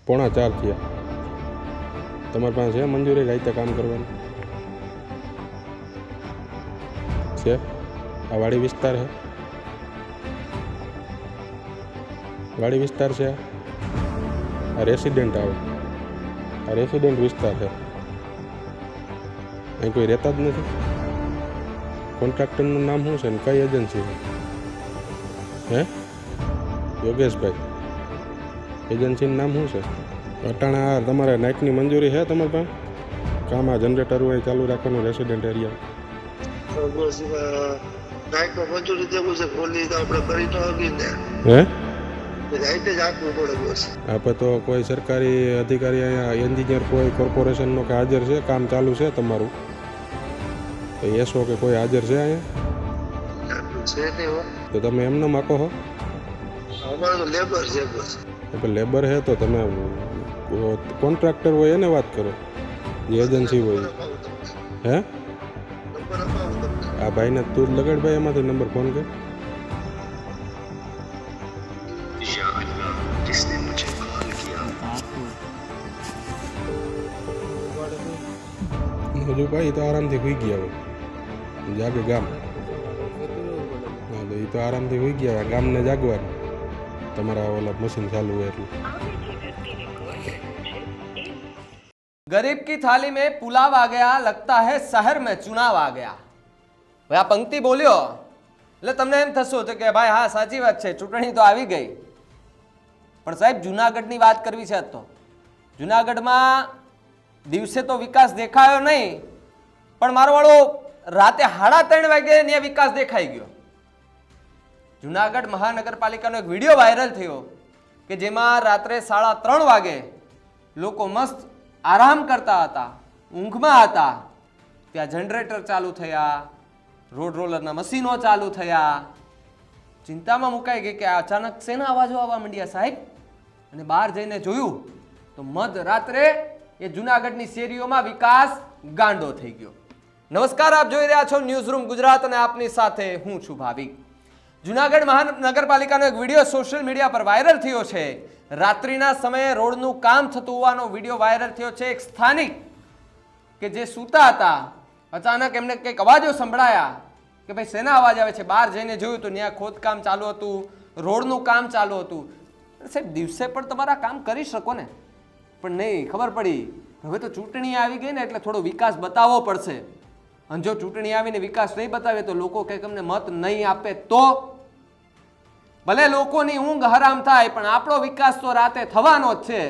3:45 થયા. તમારી પાસે છે મંજૂરી રાતે કામ કરવાની? છે? આ વાડી વિસ્તાર છે? વાડી વિસ્તાર છે? આ રેસિડેન્ટ આવે? આ રેસિડેન્ટ વિસ્તાર છે? અહીં કોઈ રહેતા જ નથી? કોન્ટ્રાક્ટરનું નામ શું છે ને કઈ એજન્સી છે? હે? યોગેશભાઈ. એજન્સીનું નામ શું છે? અટાણા તમારે નાઇટની મંજૂરી છે તમારી પાસે? કામ આ જનરેટર હોય ચાલુ રાખવાનું રેસિડેન્ટ એરિયા? નાઇટમાં મંજૂરી દેવું છે, ખોલી તો આપણે કરી તો હકી ને. હે? રાઈતે જ આપવું પડે બોસ. આપણે તો કોઈ સરકારી અધિકારી અહીંયા એન્જિનિયર કોઈ કોર્પોરેશનનો કે હાજર છે? કામ ચાલુ છે તમારું તો એસો કે કોઈ હાજર છે અહીંયા? છે નહીં હો. તો તમે એમને માકો છો? અમારે તો લેબર છે બોસ. લેબર છે તો તમે કોન્ટ્રાક્ટર હોય એને વાત કરો, જે એજન્સી હોય. હે? નંબર અપાવું તમને. આ ભાઈને તું જ લગાડ ભાઈ, એમાંથી નંબર ફોન કર. હજુ ભાઈ તો આરામથી હોઈ ગયા હોય, જાગે ગામ. હા તો એ તો આરામથી હોઈ ગયા હોય, ગામને જાગવાનું. તમારા ઓલા મશીન ચાલુ હોય એટલે. गरीब की थाली में पुलाव आ गया, लगता है शहर में चुनाव आ गया. भाई આ પંક્તિ બોલ્યો એટલે તમને એમ થતું હતું કે ભાઈ હા સાચી વાત છે, ચૂંટણી તો આવી ગઈ. પણ સાહેબ જુનાગઢની વાત કરવી છે. તો જુનાગઢમાં દિવસે તો વિકાસ દેખાયો નહીં, પણ મારો વાળો રાતે 3:30 વાગે ત્યાં વિકાસ દેખાઈ ગયો. જુનાગઢ મહાનગરપાલિકાનો એક વિડીયો વાયરલ થયો કે જેમાં રાત્રે 3:30 વાગે લોકો મસ્ત આરામ કરતા હતા, ઊંઘમાં હતા, ત્યાં જનરેટર ચાલુ થયા, રોડ રોલરના મશીનો ચાલુ થયા. ચિંતામાં મુકાઈ ગઈ કે અચાનક શેના અવાજો આવવા માંડ્યા સાહેબ. અને બહાર જઈને જોયું તો મધરાત્રે એ જુનાગઢની શેરીઓમાં વિકાસ ગાંડો થઈ ગયો. નમસ્કાર, આપ જોઈ રહ્યા છો ન્યૂઝ રૂમ ગુજરાત અને આપની સાથે હું છું ભાવિક. જુનાગઢ મહાનગરપાલિકાનો એક વિડીયો સોશિયલ મીડિયા પર વાયરલ થયો છે. રાત્રિના સમયે રોડનું કામ થતું હોવાનો વિડીયો વાયરલ થયો છે. એક સ્થાનિક કે જે સૂતા હતા, અચાનક એમને કંઈક અવાજો સંભળાયા કે ભાઈ શેના અવાજ આવે છે. બહાર જઈને જોયું તો ત્યાં ખોદકામ ચાલુ હતું, રોડનું કામ ચાલુ હતું. સાહેબ દિવસે પણ તમારા કામ કરી શકો ને, પણ નહીં, ખબર પડી હવે તો ચૂંટણી આવી ગઈ ને એટલે થોડો વિકાસ બતાવવો પડશે. અને જો ચૂંટણી આવીને વિકાસ નહીં બતાવે તો લોકો કંઈક અમને મત નહીં આપે તો ભલે લોકોની ઊંઘ હરામ થાય, પણ આપણો વિકાસ તો રાતે થવાનો જ છે.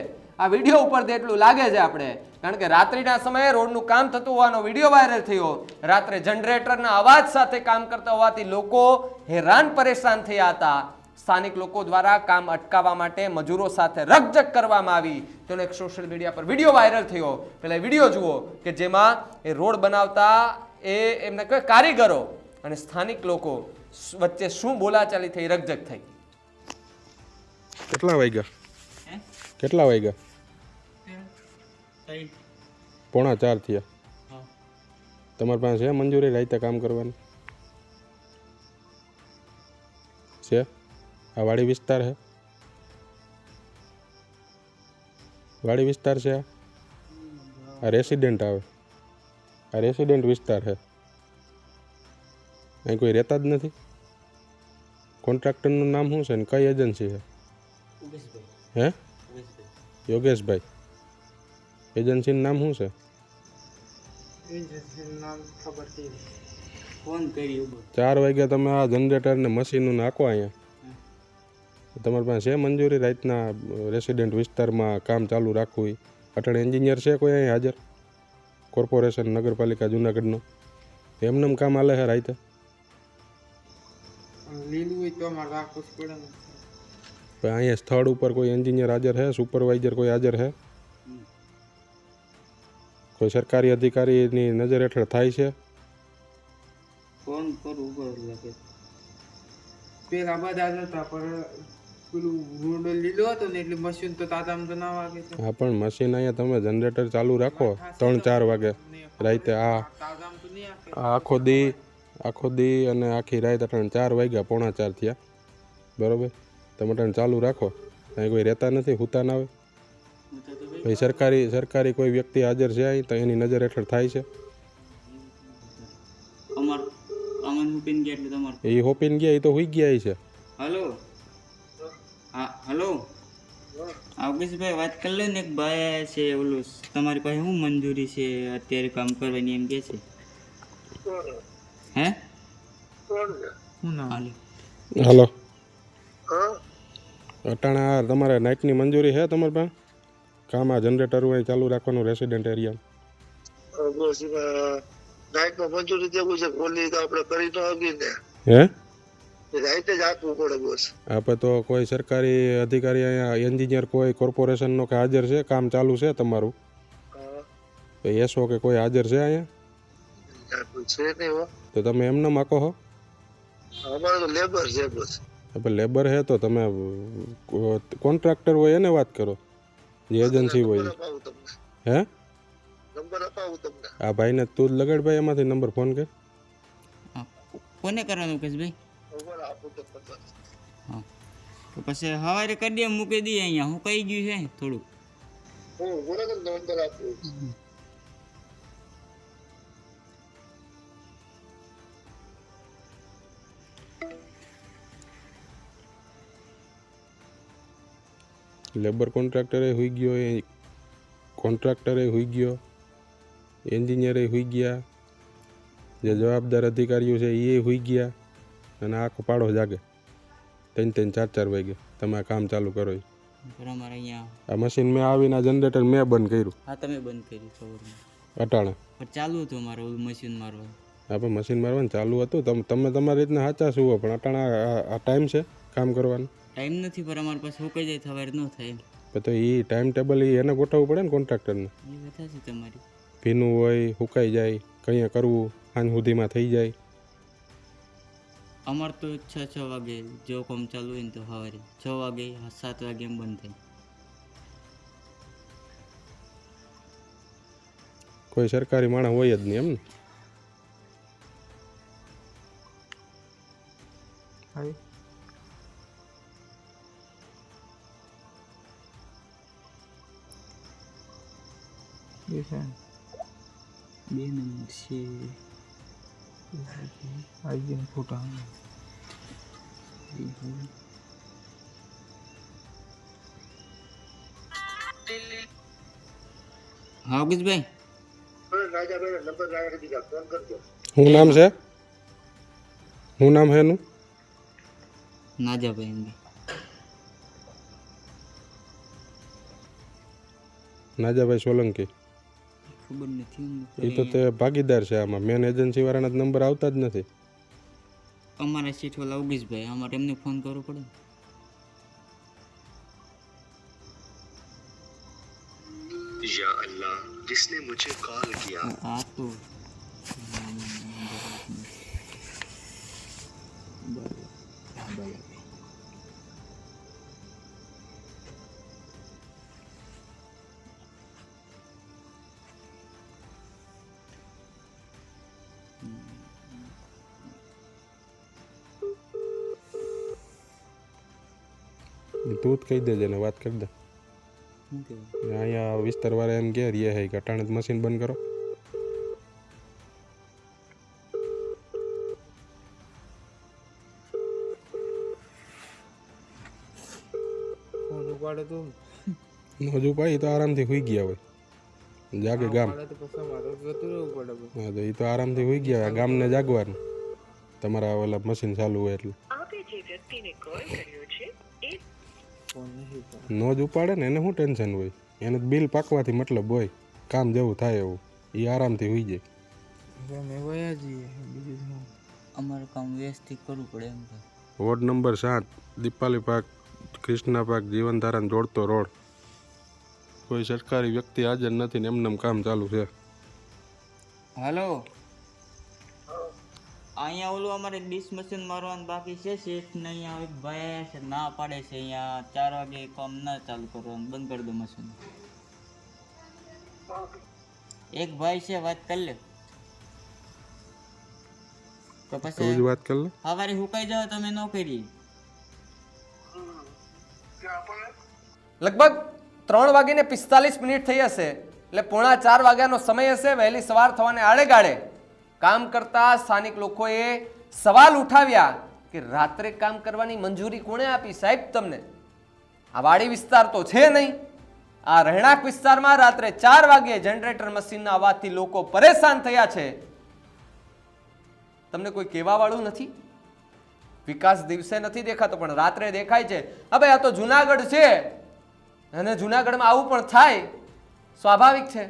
આ વિડીયો ઉપરથી એટલું લાગે છે આપણે, કારણ કે રાત્રિના સમયે રોડનું કામ થતું હોવાનો વિડીયો વાયરલ થયો. રાત્રે જનરેટરના અવાજ સાથે કામ કરતા હોવાથી લોકો હેરાન પરેશાન થયા હતા. સ્થાનિક લોકો દ્વારા કામ અટકાવવા માટે મજૂરો સાથે રકઝક કરવામાં આવી. તેનો એક સોશિયલ મીડિયા પર વિડીયો વાયરલ થયો. પહેલા વિડીયો જુઓ કે જેમાં એ રોડ બનાવતા એમને કોઈ કારીગરો અને સ્થાનિક લોકો વચ્ચે શું બોલાચાલી થઈ, રકઝક થઈ. કેટલા વાગ્યા? કેટલા વાગ્યા? 3:45 થયા. તમારી પાસે છે મંજૂરી રાતે કામ કરવાની? છે? આ વાડી વિસ્તાર છે? વાડી વિસ્તાર છે? આ રેસિડેન્ટ આવે? આ રેસિડેન્ટ વિસ્તાર છે? અહીં કોઈ રહેતા જ નથી? કોન્ટ્રાક્ટરનું નામ શું છે ને કઈ એજન્સી છે? હે? યોગેશભાઈ. એજન્સીનું નામ શું છે? 4 વાગ્યા તમે આ જનરેટર ને મશીનો નાખો અહીંયા. તમારી પાસે છે મંજૂરી રાતના રેસિડેન્ટ વિસ્તારમાં કામ ચાલુ રાખવું? અટણ એન્જિનિયર છે કોઈ અહીં હાજર? કોર્પોરેશન નગરપાલિકા જુનાગઢનો એમનેમ કામ હાલે છે રાતે? અહીંયા સ્થળ ઉપર કોઈ એન્જિનિયર હાજર છે? સુપરવાઇઝર કોઈ હાજર છે? કોઈ સરકારી અધિકારીની નજર હેઠળ થાય છે? ફોન કરું લાગે પેલા બધા હતા પણ પેલું રોડ લીલો હતો ને એટલે મશીન તો તાતામ તો ના વાગે છે. હા પણ મશીન અહીંયા તમે જનરેટર ચાલુ રાખો 3-4 વાગે રાતે. તાતામ તો નહીં આપે. આખો દી અને આખી રાત અટણ 4 વાગ્યા 3:45 થયા બરોબર. તમે અટણ ચાલુ રાખો. અહીં કોઈ રહેતા નથી, હુતા ના આવે? ભાઈ સરકારી કોઈ વ્યક્તિ હાજર છે અહીં તો એની નજર હેઠળ થાય છે? અમાર અમન હુપિન ગયા એટલે તમાર એ હોપીને ગયા, એ તો હુઈ ગયા છે. હલો હા હલો અવકેશભાઈ વાત કરી લો ને. એક ભાઈ છે ઓલું તમારી પાસે શું મંજૂરી છે અત્યારે કામ કરવાની એમ કે છે? હે હું ના હાલો હાલો, હા અટાણા તમારે નાઇટની મંજૂરી છે તમારી પાસે? કામ આ જનરેટર હોય ચાલુ રાખવાનું રેસિડેન્ટ એરિયા? બસ એમાં નાઇટમાં મંજૂરી દેવું છે, ખોલી તો આપણે કરી ન હગી ને, હે? રાઈતે જ આપવું પડે બસ. આપણે તો કોઈ સરકારી અધિકારી અહીંયા એન્જિનિયર કોઈ કોર્પોરેશનનો કે હાજર છે? કામ ચાલુ છે તમારું હા, તો એસો કે કોઈ હાજર છે અહીંયા? ત્યાં કોઈ છે નહીં હો, તો તમે એમને માકો હો? અમારે તો લેબર છે બસ. આપણે લેબર હે તો તમે કોન્ટ્રાક્ટર હોય એને વાત કરો, જે એજન્સી હોય નંબર અપાવું તમને, હે? નંબર અપાવું તમને. આ ભાઈને તું જ લગાડ ભાઈ, એમાંથી નંબર ફોન કર. કોને કરવાનું અવકેશભાઈ? નંબર આપું તો પચાસ. હા તો પછી સવારે કરી દે, મૂકી દઈએ અહીંયા. હું કહી ગયું છે થોડુંક. હું બરાબર નંબર આપું. લેબર કોન્ટ્રાક્ટરે હુઈ ગયો, એ કોન્ટ્રાક્ટરે હુઈ ગયો, એન્જિનિયરે હુઈ ગયા, જે જવાબદાર અધિકારીઓ છે એ હુઈ ગયા, અને આખો પાડો જાગે 3-4 વાગે. તમે આ કામ ચાલુ કરો. પણ અમારે અહીંયા આ મશીન મેં આવીને આ જનરેટર મેં બંધ કર્યું હા તમે બંધ કરી ખબર અટાણે. પણ ચાલુ હતું અમારે ઓલું મશીન મારવા. આપણે મશીન મારવાનું ચાલુ હતું, તમે તમારી રીતના સાચા શું, પણ અટાણે આ ટાઈમ છે કામ કરવાનું. ટાઈમ નથી પણ અમારી પાસે સુકાઈ જાય સવારે ન થાય એમ. તો એ ટાઈમ ટેબલ એને ગોઠવવું પડે ને કોન્ટ્રાક્ટરને. એ બધા છે તમારી. ભીનું હોય, સુકાઈ જાય, કંઈ કરવું, સાંજ સુધીમાં થઈ જાય. અમારે તો 6 વાગે જો કામ ચાલુ હોય ને તો સવારે 6 વાગે 7 વાગે એમ બંધ થાય. કોઈ સરકારી માણસ હોય જ નહીં એમ ને? હાય એ છે 2 નંબર છે. આઈજન ફોટા હા અવકેશભાઈ રાજાભાઈ નંબર રાખી દીધા, ફોન કરજો. શું નામ છે? શું નામ છે એનું? નાજાભાઈ એમ. નાજાભાઈ સોલંકી. ખબર નથી એ તો તે ભાગીદાર છે આમાં, મેન એજન્સી વાળાના જ નંબર આવતા જ નથી. અમારા સીટ વાળા અવકેશભાઈ, અમારે એમને ફોન કરવો પડે ને. या अल्लाह जिसने मुझे कॉल किया. આ તો તું જ કહી દેજે ને વાત કરી દે. શું કહેવાય? અહીંયા વિસ્તારવાળા એમ કે રે હે કે અટાણે જ મશીન બંધ કરો. ફોન ઉપાડે તો હજુ ભાઈ તો આરામથી સુઈ ગયા હોય, જાગે ગામ. ઉપાડે તો પછી મારે જતું રહેવું પડે બધું. હા તો એ તો આરામથી સુઈ ગયા હોય, ગામને જાગવાનું તમારા ઓલા મશીન ચાલુ હોય એટલે. ફોન નહીં ઉપાડે. નો જ ઉપાડે ને એને શું ટેન્શન હોય, એને બિલ પાકવાથી મતલબ હોય, કામ જેવું થાય એવું, એ આરામથી સુઈ જાય. એટલે મેં વયા જઈએ બીજું શું. અમારું કામ વ્યવસ્થિત કરવું પડે એમ તો. Ward number 7, Deepali park, Krishna park, જીવનધારાને જોડતો રોડ. કોઈ સરકારી વ્યક્તિ હાજર નથી ને એમનેમ કામ ચાલુ છે. હાલો અહીંયા ઓલું અમારે ડીશ મશીન મારવાનું બાકી છે. શેઠ ને અહીંયા એક ભાઈ છે ના પાડે છે, અહીંયા 4 વાગે કામ ના ચાલુ કરવાનું, બંધ કરી દો મશીન. એક ભાઈ છે વાત કરી લે તો તું જ પછી વાત કર લે. સવારે હુકાઈ જાવ તમે ન કરી. લગભગ 3:45 થઈ હશે, એટલે 3:45 વાગ્યાનો સમય હશે. વહેલી સવાર થવાને આડેગાળે કામ કરતા સ્થાનિક લોકોએ સવાલ ઉઠાવ્યા કે રાત્રે કામ કરવાની મંજૂરી કોણે આપી સાહેબ તમને? આ વાડી વિસ્તાર તો છે નહીં. આ રહેણાંક વિસ્તારમાં રાત્રે 4 વાગ્યે જનરેટર મશીનના અવાજથી લોકો પરેશાન થયા છે. તમને કોઈ કહેવા વાળું નથી? વિકાસ દિવસે નથી દેખાતો પણ રાત્રે દેખાય છે. હવે આ તો જુનાગઢ છે અને જુનાગઢમાં આવું પણ થાય સ્વાભાવિક છે.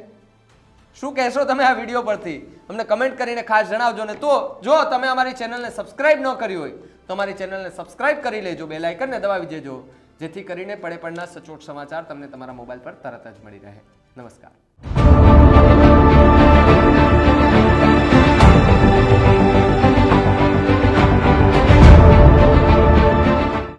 શું કહેશો તમે આ વિડીયો પરથી? અમને કમેન્ટ કરીને ખાસ જણાવજો. ને તો જો તમે અમારી ચેનલને સબસ્ક્રાઇબ ન કરી હોય તો અમારી ચેનલને સબસ્ક્રાઇબ કરી લેજો, બેલ આઇકનને દબાવી દેજો, જેથી કરીને પડે પડના સચોટ સમાચાર તમને તમારા મોબાઈલ પર તરત જ મળી રહે. નમસ્કાર.